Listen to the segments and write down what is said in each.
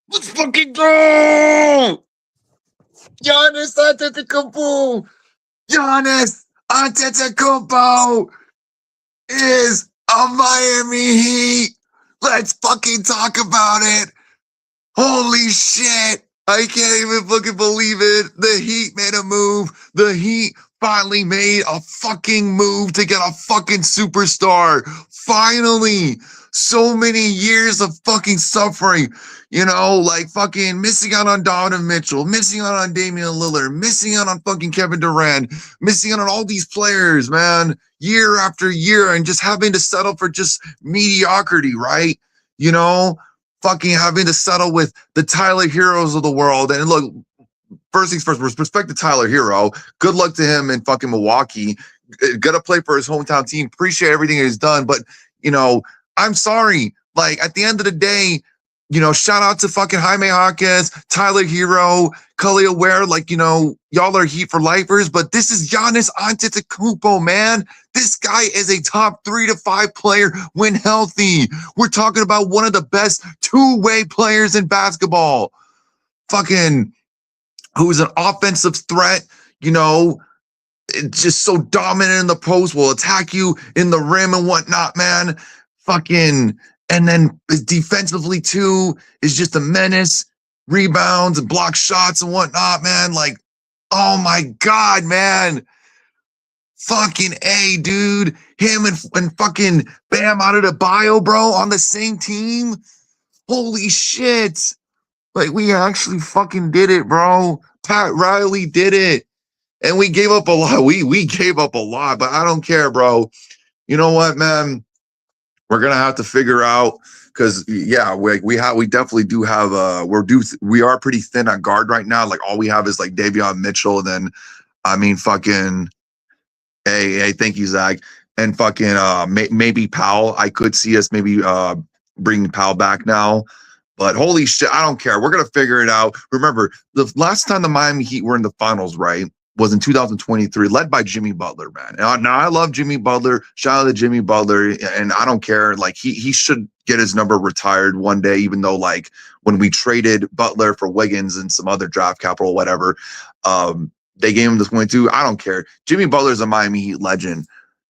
Let's fucking go! Giannis Antetokounmpo! Giannis Antetokounmpo is a Miami Heat. Let's fucking talk about it. Holy shit. I can't even fucking believe it. The Heat made a move. The Heat finally made a fucking move to get a fucking superstar. Finally. So many years of fucking suffering, like fucking missing out on Donovan Mitchell, missing out on Damian Lillard, missing out on fucking Kevin Durant, missing out on all these players, man, year after year, and just having to settle for just mediocrity, right? You know, fucking having to settle with the Tyler Heroes of the world. And look, first things first, respect to Tyler Hero. Good luck to him in fucking Milwaukee. Gotta play for his hometown team. Appreciate everything he's done. But, I'm sorry. Like, at the end of the day, shout out to fucking Jaime Jaquez, Tyler Hero, Khalil Ware. Like, y'all are Heat for lifers, but this is Giannis Antetokounmpo, man. This guy is a top 3 to 5 player when healthy. We're talking about one of the best two-way players in basketball. Fucking, who's an offensive threat, just so dominant in the post, will attack you in the rim and whatnot, man. Fucking, and then defensively too, is just a menace, rebounds and block shots and whatnot, man. Like, oh my God, man. Fucking A, dude. Him and fucking Bam Adebayo, bro, on the same team. Holy shit. Like, we actually fucking did it, bro. Pat Riley did it. And we gave up a lot. We gave up a lot, but I don't care, bro. You know what, man? We're gonna have to figure out, because we definitely do have we are pretty thin at guard right now. Like, all we have is like Davion Mitchell, and then fucking hey, thank you, Zach, and fucking maybe Powell. I could see us maybe bringing Powell back now. But holy shit, I don't care. We're going to figure it out. Remember, the last time the Miami Heat were in the finals, right, was in 2023, led by Jimmy Butler, man. Now, I love Jimmy Butler. Shout out to Jimmy Butler. And I don't care. Like, he should get his number retired one day, even though, like, when we traded Butler for Wiggins and some other draft capital, whatever, they gave him the 22. I don't care. Jimmy Butler's a Miami Heat legend.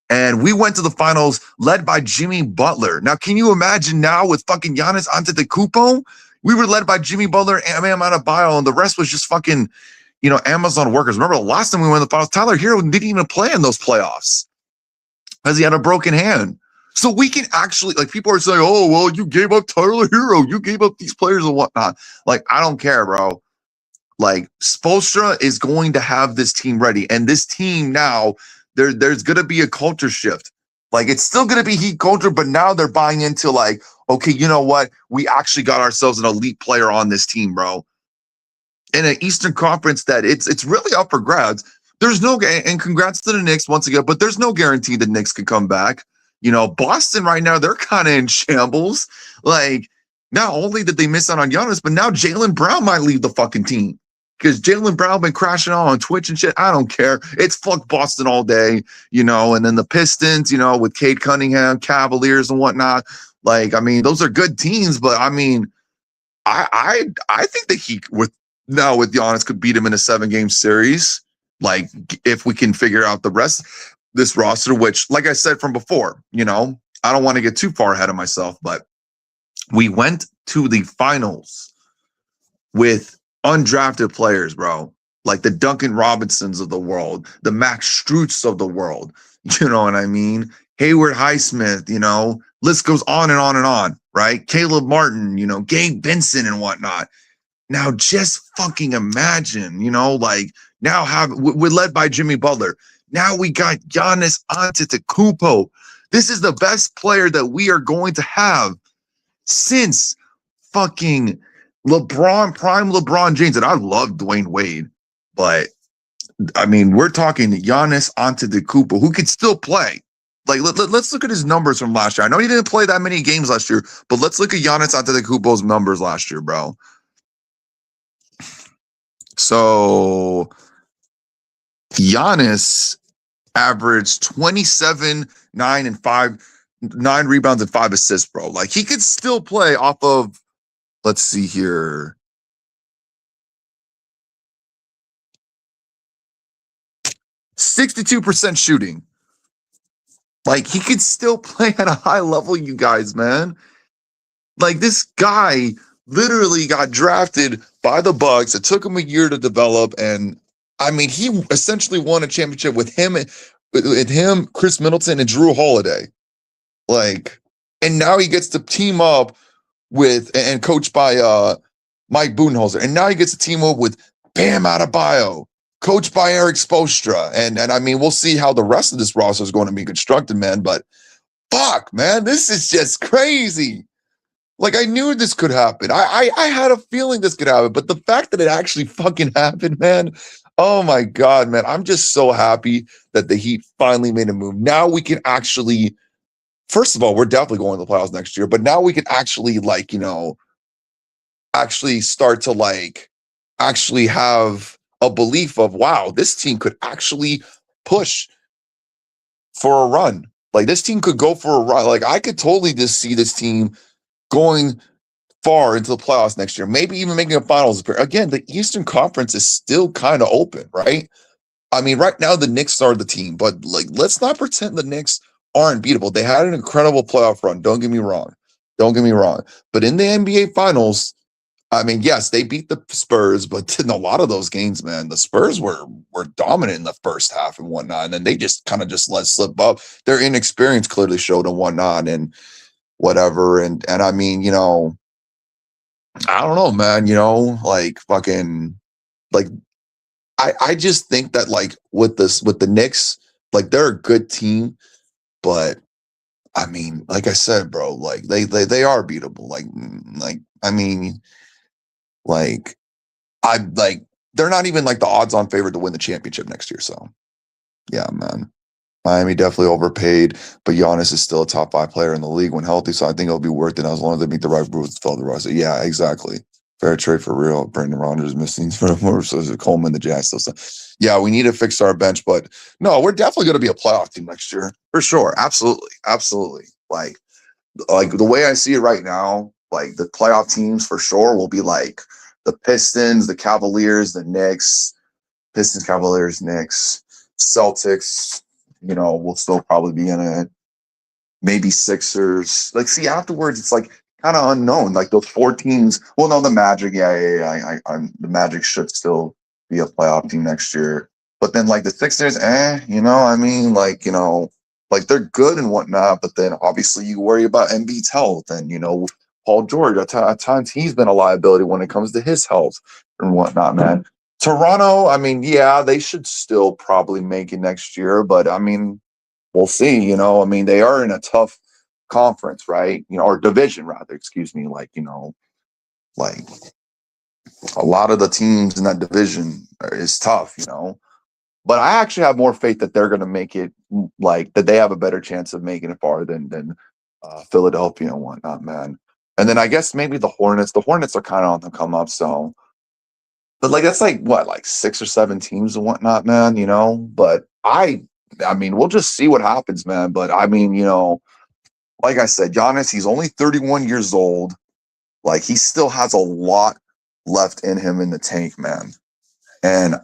And we went to the finals led by Jimmy Butler. Now, can you imagine now with fucking Giannis Antetokounmpo? We were led by Jimmy Butler and Bam Adebayo, and the rest was just fucking, Amazon workers. Remember the last time we went to the finals, Tyler Hero didn't even play in those playoffs because he had a broken hand. So we can actually, like, people are saying, oh, well, you gave up Tyler Hero. You gave up these players and whatnot. Like, I don't care, bro. Like, Spoelstra is going to have this team ready. And this team now, there's going to be a culture shift. Like, it's still going to be Heat culture, but now they're buying into, like, okay, you know what? We actually got ourselves an elite player on this team, bro. In an Eastern Conference that it's really up for grabs. There's no, and congrats to the Knicks once again, but there's no guarantee the Knicks could come back. Boston right now, they're kind of in shambles. Like, not only did they miss out on Giannis, but now Jaylen Brown might leave the fucking team. Because Jaylen Brown been crashing out on Twitch and shit. I don't care. It's fuck Boston all day, and then the Pistons, with Cade Cunningham, Cavaliers and whatnot. Like, I mean, those are good teams, but I mean, I think the Heat with Giannis could beat him in a 7-game series. Like, if we can figure out the rest this roster, which, like I said from before, I don't want to get too far ahead of myself, but we went to the finals with undrafted players, bro, like the Duncan Robinsons of the world, the Max Strus of the world. You know what I mean? Hayward Highsmith, list goes on and on and on, right? Caleb Martin, Gabe Vincent and whatnot. Now, just fucking imagine, like, now we're led by Jimmy Butler. Now we got Giannis Antetokounmpo. This is the best player that we are going to have since fucking prime LeBron James. And I love Dwayne Wade, but I mean, we're talking Giannis Antetokounmpo, who could still play. Like, let's look at his numbers from last year. I know he didn't play that many games last year, but let's look at Giannis Antetokounmpo's numbers last year, bro. So Giannis averaged 27, 9 rebounds and 5 assists, bro. Like, he could still play off of let's see here. 62% shooting. Like, he could still play at a high level, you guys, man. Like, this guy literally got drafted by the Bucks. It took him a year to develop, and I mean, he essentially won a championship with him, Chris Middleton, and Drew Holiday. Like, and now he gets to team up with and coached by Mike Budenholzer, and now he gets to team up with Bam Adebayo, coached by Eric Spoelstra, and I mean, we'll see how the rest of this roster is going to be constructed, man. But fuck, man, this is just crazy. Like, I knew this could happen. I had a feeling this could happen, but the fact that it actually fucking happened, man. Oh my God, man. I'm just so happy that the Heat finally made a move. Now we can actually, first of all, we're definitely going to the playoffs next year, but now we can actually, like, you know, actually start to like actually have a belief of, wow, this team could actually push for a run. Like, this team could go for a run. Like, I could totally just see this team going far into the playoffs next year, maybe even making a finals appearance. Again, the Eastern Conference is still kind of open, right? I mean, right now the Knicks are the team, but like, let's not pretend the Knicks aren't beatable. They had an incredible playoff run. Don't get me wrong. Don't get me wrong. But in the NBA Finals, I mean, yes, they beat the Spurs, but in a lot of those games, man, the Spurs were dominant in the first half and whatnot, and then they just kind of just let slip up. Their inexperience clearly showed and whatnot, and whatever. And I mean, you know, I don't know, man, you know, like fucking like I just think that like with the Knicks, like they're a good team, but I mean, like I said, bro, like they are beatable. Like I mean, like I like they're not even like the odds on favorite to win the championship next year. So yeah, man. Miami definitely overpaid, but Giannis is still a top 5 player in the league when healthy. So I think it'll be worth it as long as they meet the right rules to fill the roster. Yeah, exactly. Fair trade for real. Brandon Rogers missing for more, so Coleman, the Jazz still. Yeah, we need to fix our bench, but no, we're definitely going to be a playoff team next year for sure. Absolutely, absolutely. Like the way I see it right now, like the playoff teams for sure will be like the Pistons, the Cavaliers, the Knicks, Pistons, Cavaliers, Knicks, Celtics. You know, we'll still probably be in it. Maybe Sixers. Like, see, afterwards, it's like kind of unknown. Like those 4 teams. Well, no, the Magic. Yeah. The Magic should still be a playoff team next year. But then, like the Sixers, you know, I mean, like, you know, like they're good and whatnot. But then obviously you worry about Embiid's health, and you know, Paul George. At times he's been a liability when it comes to his health and whatnot, man. Toronto, I mean, yeah, they should still probably make it next year, but I mean, we'll see. You know, I mean, they are in a tough conference, right? You know, or division rather, excuse me. Like, you know, like a lot of the teams in that division is tough, you know. But I actually have more faith that they're going to make it, like that they have a better chance of making it far than Philadelphia and whatnot, man. And then I guess maybe the Hornets. The Hornets are kind of on the come up, so. But like that's like what, like 6 or 7 teams and whatnot, man, you know. But I mean, we'll just see what happens, man. But I mean, you know, like I said, Giannis, he's only 31 years old. Like he still has a lot left in him in the tank, man. And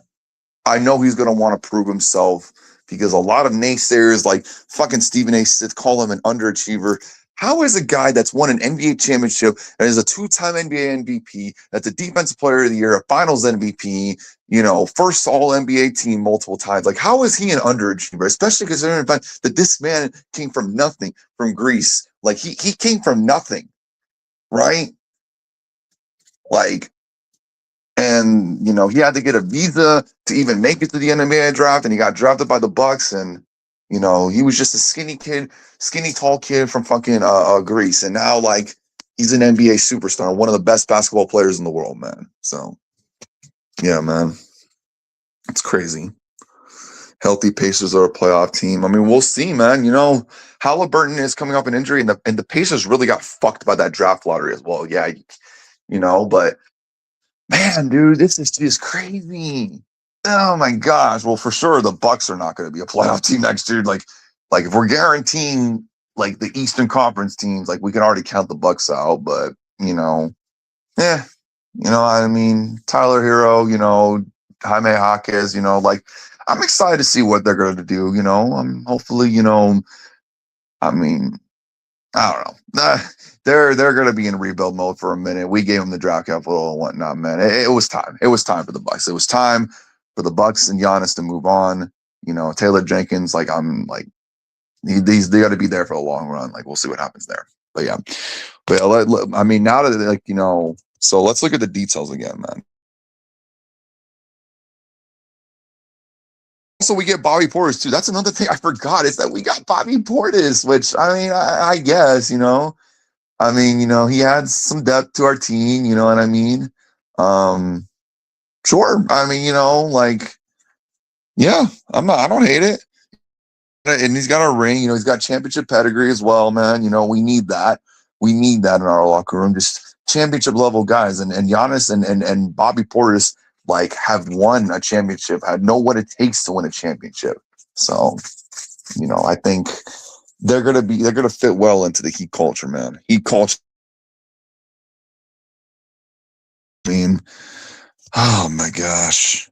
I know he's gonna want to prove himself because a lot of naysayers like fucking Stephen A. Smith call him an underachiever. How is a guy that's won an NBA championship and is a 2-time NBA MVP, that's a defensive player of the year, a finals MVP, you know, first all NBA team multiple times. Like, how is he an underachiever? Especially considering that this man came from nothing, from Greece. Like he came from nothing, right? Like, and you know, he had to get a visa to even make it to the NBA draft, and he got drafted by the Bucks, and you know, he was just a skinny tall kid from fucking Greece, and now like he's an NBA superstar, one of the best basketball players in the world, man. So yeah, man, it's crazy. Healthy Pacers are a playoff team. I mean, we'll see, man. You know, Halliburton is coming up an injury, and the Pacers really got fucked by that draft lottery as well. Yeah, you know, but man, dude, this is just crazy. Oh my gosh. Well, for sure, the Bucks are not going to be a playoff team next year. Like if we're guaranteeing like the Eastern Conference teams, like we can already count the Bucks out. But you know, Yeah, I mean, Tyler Hero, Jaime Jaquez, like I'm excited to see what they're going to do. Hopefully, I mean, I don't know. They're going to be in rebuild mode for a minute. We gave them the draft capital and whatnot, man. It was time. It was time for the Bucks. It was time for the Bucks and Giannis to move on. Taylor Jenkins, like I'm like they got to be there for the long run. Like we'll see what happens there. But yeah, I mean, now that like so let's look at the details again, man. Also, we get Bobby Portis too. That's another thing I forgot is that we got Bobby Portis, which I mean, I guess I mean, he adds some depth to our team. You know what I mean? Um, sure. I mean, like, yeah, I don't hate it. And he's got a ring. He's got championship pedigree as well, man. We need that. We need that in our locker room. Just championship level guys. And Giannis and Bobby Portis like have won a championship. Know what it takes to win a championship. So, I think they're gonna fit well into the Heat culture, man. Heat culture. I mean, oh my gosh.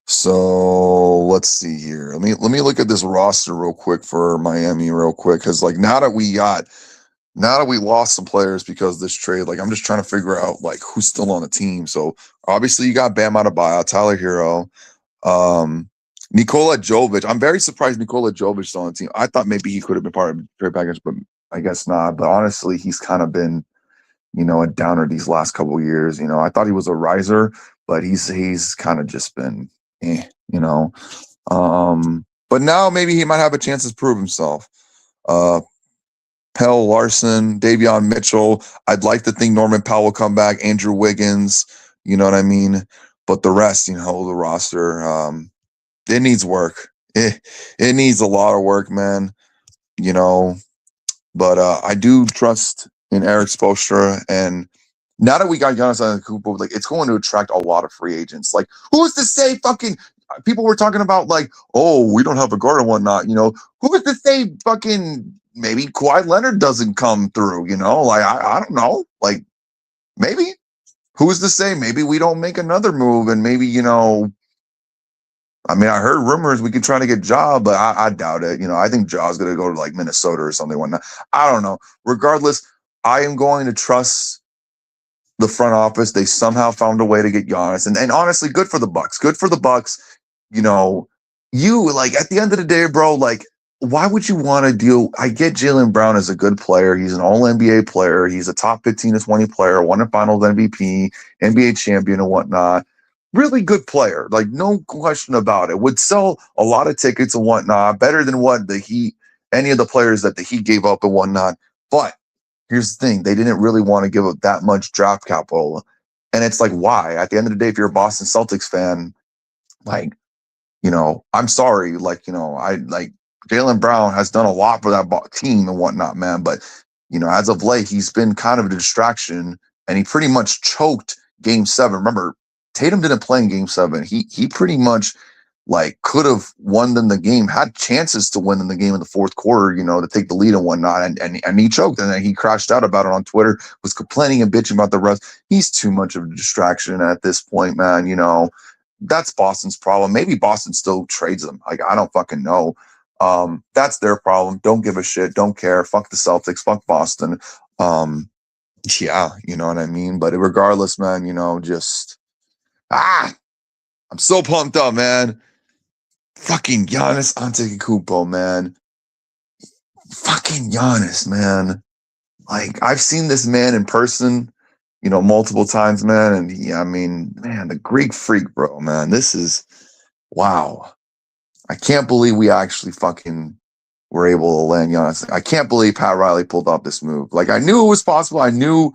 So let's see here. Let me look at this roster real quick for Miami real quick because like now that we lost some players because of this trade, like I'm just trying to figure out like who's still on the team. So obviously you got Bam Adebayo, Tyler Hero, um, Nikola Jovic. I'm very surprised Nikola Jovic is on the team. I thought maybe he could have been part of the trade package, but I guess not. But honestly, he's kind of been a downer these last couple of years. I thought he was a riser, but he's kind of just been, you know. But now maybe he might have a chance to prove himself. Uh, Pell Larson, Davion Mitchell. I'd like to think Norman Powell will come back. Andrew Wiggins. You know what I mean? But the rest, the roster, it needs work. It needs a lot of work, man. You know, but I do trust in Eric Spoelstra, and now that we got Giannis Antetokounmpo, like it's going to attract a lot of free agents. Like, who's to say fucking people were talking about like, oh, we don't have a guard and whatnot. Who's to say fucking maybe Kawhi Leonard doesn't come through? Like I don't know. Like maybe who's to say maybe we don't make another move and maybe I mean, I heard rumors we could try to get Ja, but I doubt it. I think Ja's going to go to like Minnesota or something. Whatnot. I don't know. Regardless, I am going to trust the front office. They somehow found a way to get Giannis, and honestly, good for the Bucks. Good for the Bucks. You like at the end of the day, bro. Like, why would you want to deal? I get Jaylen Brown is a good player. He's an All NBA player. He's a top 15 to 20 player. Won a Finals MVP, NBA champion, and whatnot. Really good player, like no question about it. Would sell a lot of tickets and whatnot, better than what the Heat, any of the players that the Heat gave up and whatnot. But here's the thing: they didn't really want to give up that much draft capital, and it's like, why? At the end of the day, if you're a Boston Celtics fan, like, I'm sorry, like, I like Jaylen Brown has done a lot for that team and whatnot, man. But as of late, he's been kind of a distraction, and he pretty much choked Game 7. Remember, Tatum didn't play in Game 7. He pretty much like could have won them the game, had chances to win in the game in the fourth quarter, to take the lead and whatnot, and he choked, and then he crashed out about it on Twitter, was complaining and bitching about the refs. He's too much of a distraction at this point, man. That's Boston's problem. Maybe Boston still trades him. Like I don't fucking know. That's their problem. Don't give a shit. Don't care. Fuck the Celtics. Fuck Boston. Um, yeah, you know what I mean. But regardless, man, just I'm so pumped up, man. Fucking Giannis Antetokounmpo, man. Fucking Giannis, man. Like I've seen this man in person, multiple times, man. And I mean, man, the Greek freak, bro, man. This is wow. I can't believe we actually fucking were able to land Giannis. I can't believe Pat Riley pulled off this move. Like I knew it was possible. I knew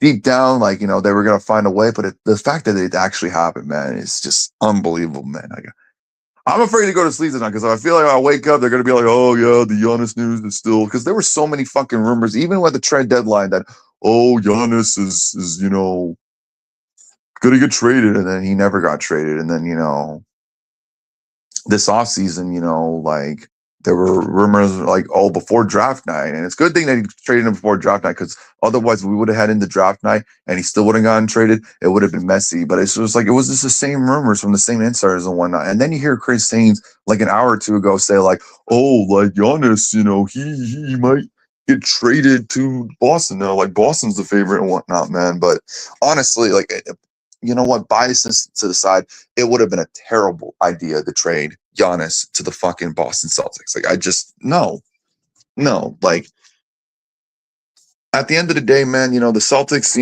deep down, like they were gonna find a way. But the fact that it actually happened, man, is just unbelievable, man. I'm afraid to go to sleep tonight because I feel like I wake up, they're gonna be like, "Oh yeah, the Giannis news is still," because there were so many fucking rumors, even with the trade deadline, that Giannis is gonna get traded, and then he never got traded, and then this offseason, like there were rumors like all before draft night, and it's a good thing that he traded him before draft night because otherwise we would have had into draft night and he still wouldn't gotten traded. It would have been messy. But it's just like it was just the same rumors from the same insiders and whatnot. And then you hear Chris Haynes like an hour or two ago say like, "Oh, like Giannis, he might get traded to Boston now. Like Boston's the favorite and whatnot, man." But honestly, like you know what, biases to the side, it would have been a terrible idea to trade Giannis to the fucking Boston Celtics. Like, I just, no. Like, at the end of the day, man, the Celtics,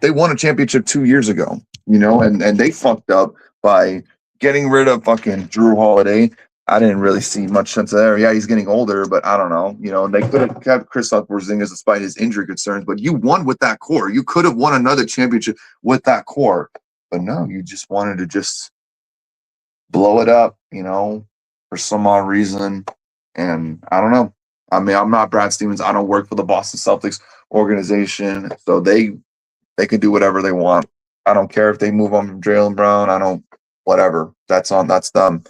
they won a championship 2 years ago, and they fucked up by getting rid of fucking Drew Holiday. I didn't really see much sense there. Yeah, he's getting older, but I don't know. They could have kept Kristaps Porzingis despite his injury concerns, but you won with that core. You could have won another championship with that core, but no, you just wanted to just blow it up, for some odd reason. And I don't know. I mean, I'm not Brad Stevens. I don't work for the Boston Celtics organization, so they can do whatever they want. I don't care if they move on from Jaylen Brown. I don't, whatever. That's them.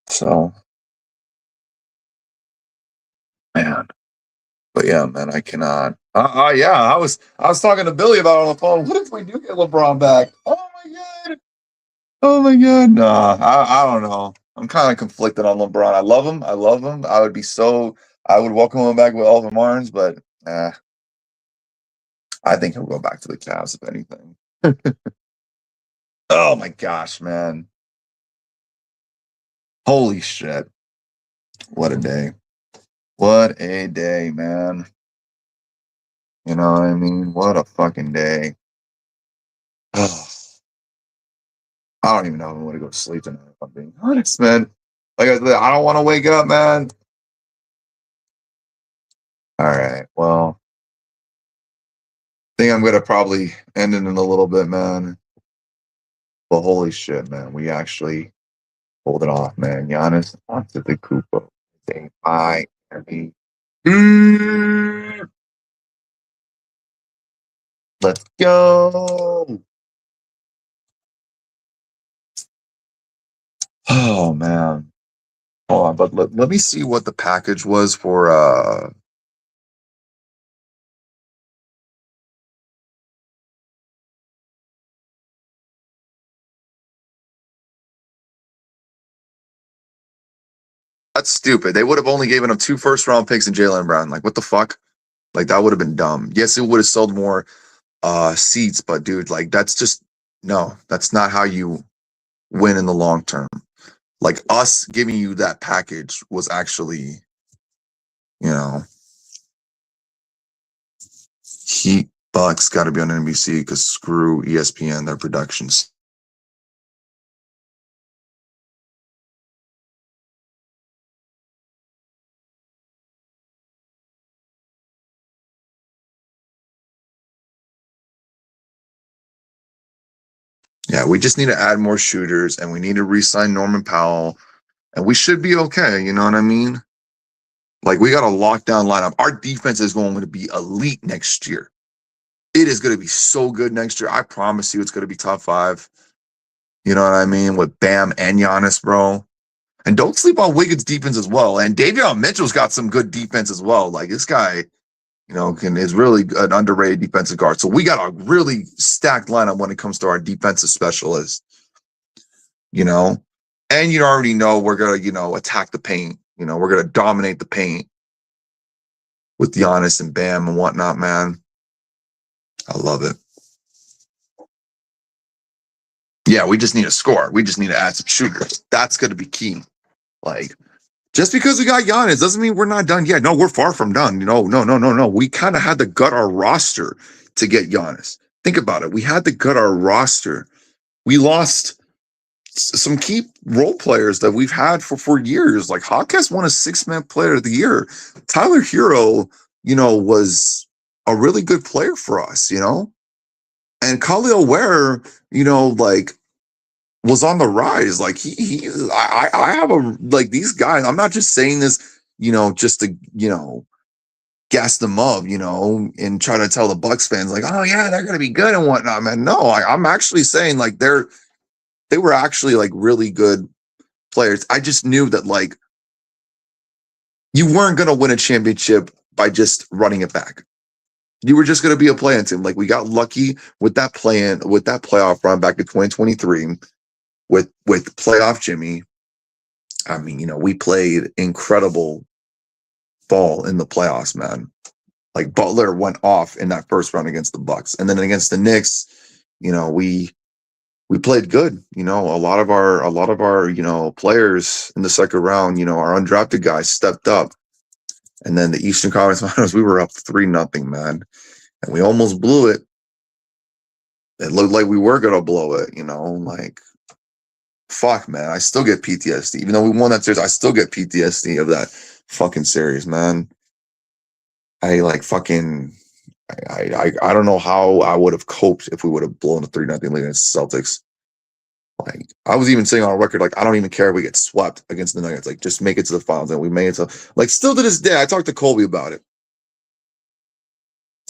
So, man. But yeah, man, I cannot. Yeah, I was talking to Billy about it on the phone. What if we do get LeBron back? Oh my god. Oh my god. Nah, I don't know. I'm kind of conflicted on LeBron. I love him. I would welcome him back with all the arms, but I think he'll go back to the Cavs if anything. Oh my gosh, man. Holy shit. What a day. What a day, man. You know what I mean? What a fucking day. Oh, I don't even know if I want to go to sleep tonight, if I'm being honest, man. Like I said, I don't want to wake up, man. All right. Well, I think I'm going to probably end it in a little bit, man. But holy shit, man. We actually pulled it off, man. Giannis Antetokounmpo. Say bye, Harry. Let's go. Oh, man. Hold on, but let me see what the package was for that's stupid. They would have only given him 2 first-round picks and Jaylen Brown. Like, what the fuck? Like, that would have been dumb. Yes, it would have sold more seats, but dude, like, that's just no. That's not how you win in the long term. Like, us giving you that package was actually, Heat Bucks got to be on NBC because screw ESPN, their productions. Yeah, we just need to add more shooters, and we need to re-sign Norman Powell, and we should be okay. You know what I mean? Like, we got a lockdown lineup. Our defense is going to be elite next year. It is going to be so good next year. I promise you, it's going to be top 5. You know what I mean? With Bam and Giannis, bro. And don't sleep on Wiggins' defense as well. And Davion Mitchell's got some good defense as well. Like, this guy, is really an underrated defensive guard. So we got a really stacked lineup when it comes to our defensive specialists, And you already know we're going to, attack the paint. We're going to dominate the paint with Giannis and Bam and whatnot, man. I love it. Yeah, we just need a score. We just need to add some shooters. That's going to be key. Like, just because we got Giannis doesn't mean we're not done yet. No, we're far from done. No. We kind of had to gut our roster to get Giannis. Think about it. We had to gut our roster. We lost some key role players that we've had for years. Like, Hawkes won a 6-man player of the year. Tyler Hero, was a really good player for us, And Khalil Ware, was on the rise. Like I have these guys. I'm not just saying this, just to, gas them up, and try to tell the Bucks fans like, oh yeah, they're gonna be good and whatnot, man. No, I'm actually saying like they were actually like really good players. I just knew that like You weren't going to win a championship by just running it back. You were just going to be a play-in team. Like, we got lucky with that playoff run back in 2023 with playoff Jimmy. I mean, we played incredible ball in the playoffs, man. Like, Butler went off in that first round against the Bucks, and then against the Knicks, we played good. A lot of our players in the second round, our undrafted guys stepped up. And then the Eastern Conference Finals, we were up 3-0, man. And we almost blew it. It looked like we were gonna blow it, like, fuck, man. I still get PTSD. Even though we won that series, I still get PTSD of that fucking series, man. I like fucking I don't know how I would have coped if we would have blown a 3-0 lead against the Celtics. Like, I was even saying on record, like, I don't even care if we get swept against the Nuggets. Like, just make it to the finals. And we made it to, like, still to this day, I talked to Colby about it.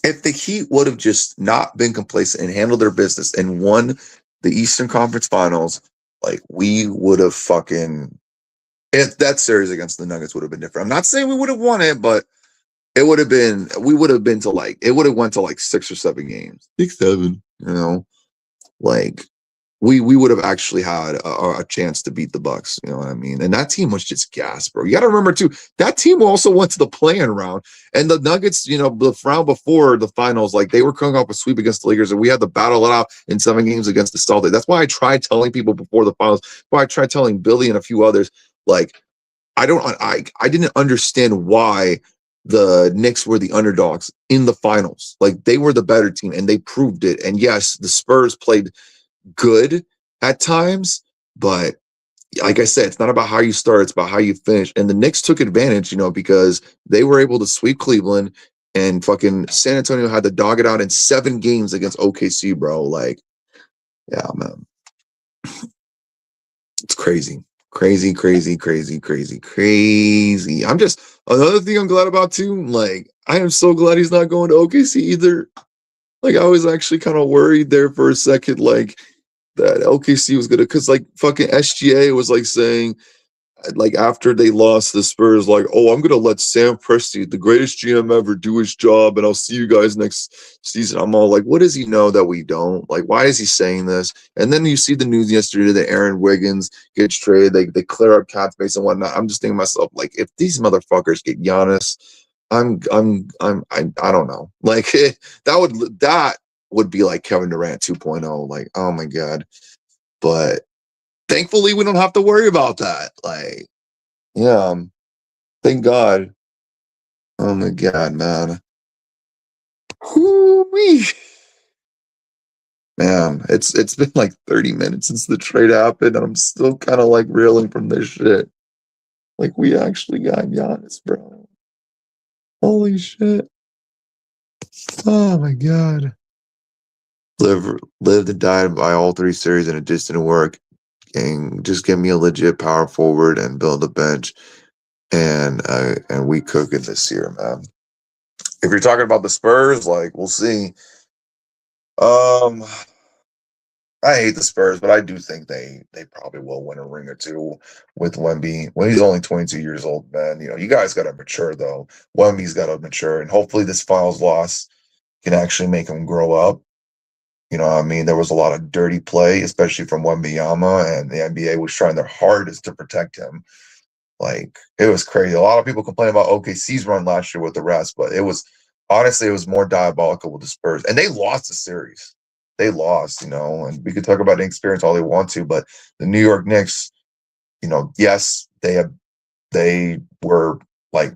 If the Heat would have just not been complacent and handled their business and won the Eastern Conference Finals, like, we would have if that series against the Nuggets would have been different. I'm not saying we would have won it, but we would have been to, like, it would have went to like 6 or 7 games. 6, 7, like, we would have actually had a chance to beat the Bucks. You know what I mean? And that team was just gas, bro. You got to remember too, that team also went to the play-in round, and the Nuggets, the round before the finals, like, they were coming off a sweep against the Lakers, and we had to battle it out in 7 games against the Celtics. That's why I tried telling people before the finals, why I tried telling Billy and a few others, like, I didn't understand why the Knicks were the underdogs in the finals. Like, they were the better team, and they proved it. And yes, the Spurs played good at times, but like I said, it's not about how you start, it's about how you finish. And the Knicks took advantage, because they were able to sweep Cleveland, and fucking San Antonio had to dog it out in 7 games against OKC, bro. Like, yeah, man. It's crazy. Crazy. I'm just, another thing I'm glad about too, like, I am so glad he's not going to OKC either. Like, I was actually kind of worried there for a second, like, that OKC was gonna, because, like, fucking SGA was like saying, like, after they lost the Spurs, like, oh, I'm gonna let Sam Presti, the greatest GM ever, do his job, and I'll see you guys next season. I'm all like, what does he know that we don't? Like, why is he saying this? And then you see the news yesterday that Aaron Wiggins gets traded, they clear up cap space and whatnot. I'm just thinking to myself, like, if these motherfuckers get Giannis, I don't know. Like, that would be like Kevin Durant 2.0. Like, oh my God. But thankfully we don't have to worry about that. Like, yeah, thank God. Oh my God, man. Whoo-wee. Man, it's been like 30 minutes since the trade happened, and I'm still kind of like reeling from this shit. Like, we actually got Giannis, bro. Holy shit. Oh my God. Lived and died by all 3 series, and it just didn't work. And just give me a legit power forward and build a bench, and we cook it this year, man. If you're talking about the Spurs, like, we'll see. I hate the Spurs, but I do think they probably will win a ring or 2 with Wemby. When he's only 22 years old, man. You guys got to mature, though. Wemby's got to mature, and hopefully this finals loss can actually make him grow up. You know what I mean? There was a lot of dirty play, especially from Wembanyama, and the NBA was trying their hardest to protect him. Like, it was crazy. A lot of people complain about OKC's run last year with the rest, but honestly, it was more diabolical with the Spurs. And they lost the series. They lost, and we could talk about inexperience all they want to, but the New York Knicks, yes, they were like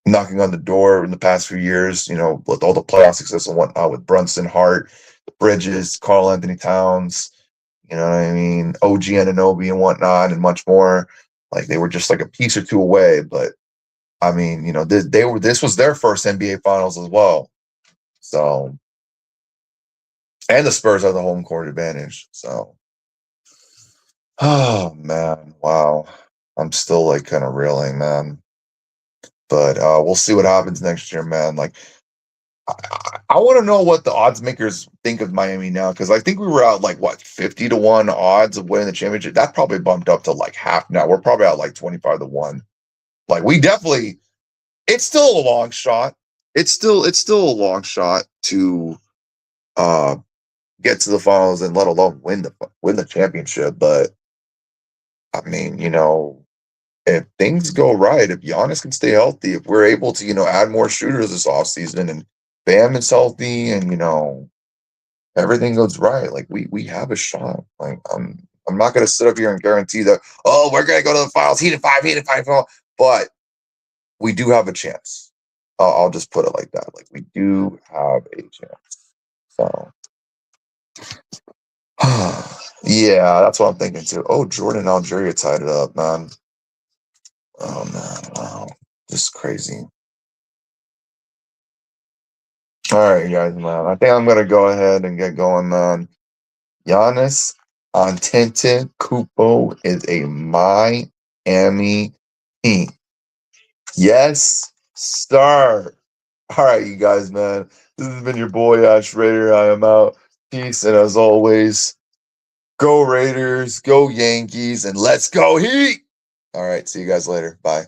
knocking on the door in the past few years, with all the playoff success and whatnot, with Brunson, Hart, Bridges, Karl-Anthony Towns, you know what I mean, OG Anunoby and whatnot, and much more. Like, they were just like a piece or 2 away. But I mean, this was their first NBA Finals as well. So, and the Spurs have the home court advantage. So, oh man, wow, I'm still like kind of reeling, man. But we'll see what happens next year, man. Like, I want to know what the odds makers think of Miami now, because I think we were at like, what, 50-1 odds of winning the championship. That probably bumped up to like half now. We're probably at like 25-1. Like we definitely, it's still a long shot. It's still a long shot to uh get to the finals and let alone win the championship. But I mean, if things go right, if Giannis can stay healthy, if we're able to, add more shooters this offseason and Bam is healthy and everything goes right, like we have a shot. Like I'm not gonna sit up here and guarantee that, oh, we're gonna go to the finals, heat and five, but we do have a chance. I'll just put it like that. Like we do have a chance. So yeah, that's what I'm thinking too. Oh, Jordan Algeria tied it up, man. Oh man, wow. Just crazy. All right, guys, man. I think I'm gonna go ahead and get going, man. Giannis Antetokounmpo is a Miami Heat. Yes, sir. All right, you guys, man. This has been your boy Ash Raider. I am out. Peace, and as always, go Raiders, go Yankees, and let's go Heat. All right, see you guys later. Bye.